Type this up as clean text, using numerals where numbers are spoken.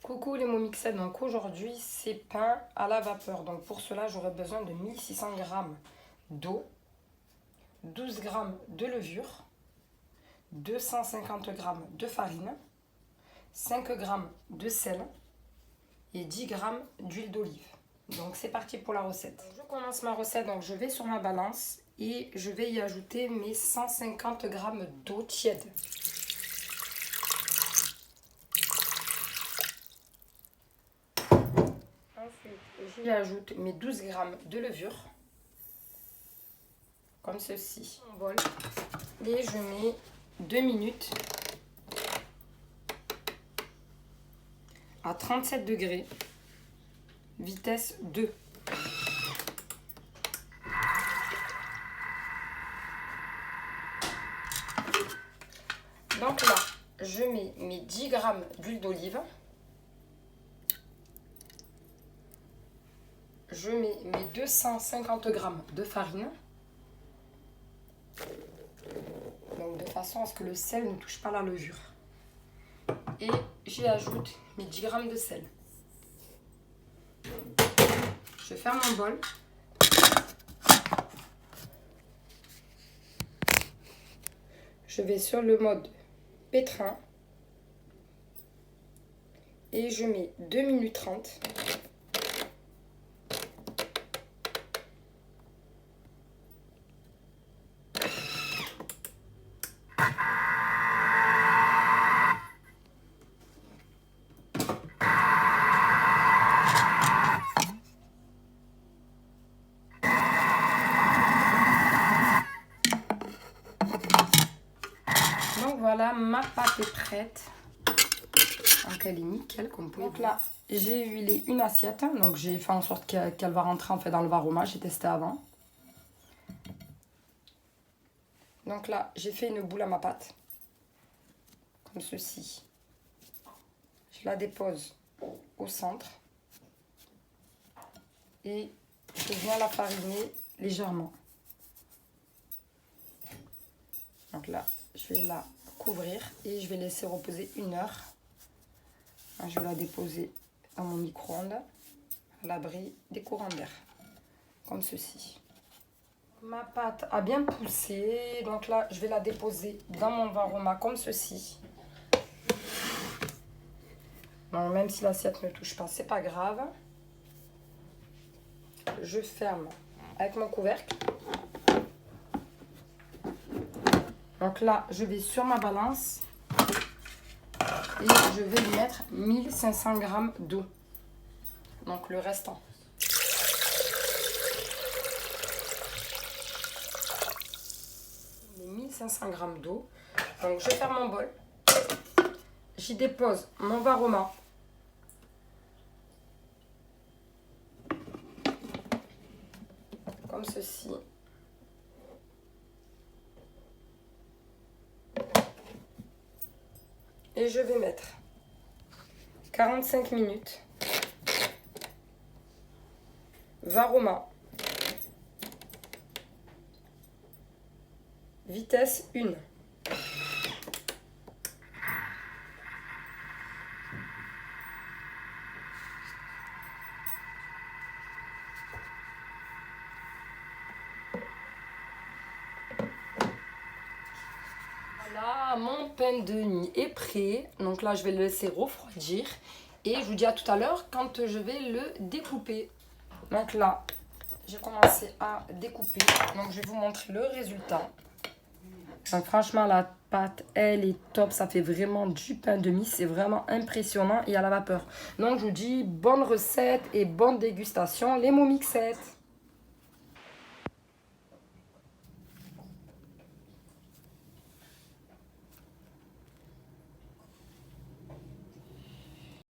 Coucou les momixettes, donc aujourd'hui c'est pain à la vapeur. Donc pour cela j'aurai besoin de 1600 g d'eau, 12 g de levure, 250 g de farine, 5 g de sel et 10 g d'huile d'olive. Donc c'est parti pour la recette. Je commence ma recette, donc je vais sur ma balance et je vais y ajouter mes 150 g d'eau tiède. Ensuite, j'y ajoute mes 12 g de levure, comme ceci, en bol, et je mets 2 minutes à 37 degrés, vitesse 2. Donc là, je mets mes 10 g d'huile d'olive. Je mets mes 250 g de farine. Donc de façon à ce que le sel ne touche pas la levure. Et j'y ajoute mes 10 g de sel. Je ferme mon bol. Je vais sur le mode pétrin. Et je mets 2 minutes 30. Donc voilà, ma pâte est prête. Donc elle est nickel comme vous pouvez voir. Donc là, j'ai huilé une assiette. Donc j'ai fait en sorte qu'elle va rentrer en fait dans le varoma. J'ai testé avant. Donc là, j'ai fait une boule à ma pâte. Comme ceci. Je la dépose au centre. Et je viens la fariner légèrement. Donc là, je vais la couvrir et je vais laisser reposer 1 heure. Je vais la déposer dans mon micro-ondes à l'abri des courants d'air, comme ceci. Ma pâte a bien poussé, donc là, je vais la déposer dans mon varoma comme ceci. Bon, même si l'assiette ne touche pas, c'est pas grave. Je ferme avec mon couvercle. Donc là, je vais sur ma balance et je vais lui mettre 1500 g d'eau. Donc le restant. Les 1500 g d'eau. Donc je ferme mon bol. J'y dépose mon varoma. Comme ceci. Et je vais mettre 45 minutes. Varoma. Vitesse 1. Voilà, mon pain de mie est prêt. Donc là, je vais le laisser refroidir. Et je vous dis à tout à l'heure quand je vais le découper. Donc là, j'ai commencé à découper. Donc je vais vous montrer le résultat. Donc franchement, la pâte, elle est top. Ça fait vraiment du pain de mie. C'est vraiment impressionnant et à la vapeur. Donc je vous dis bonne recette et bonne dégustation les momixettes.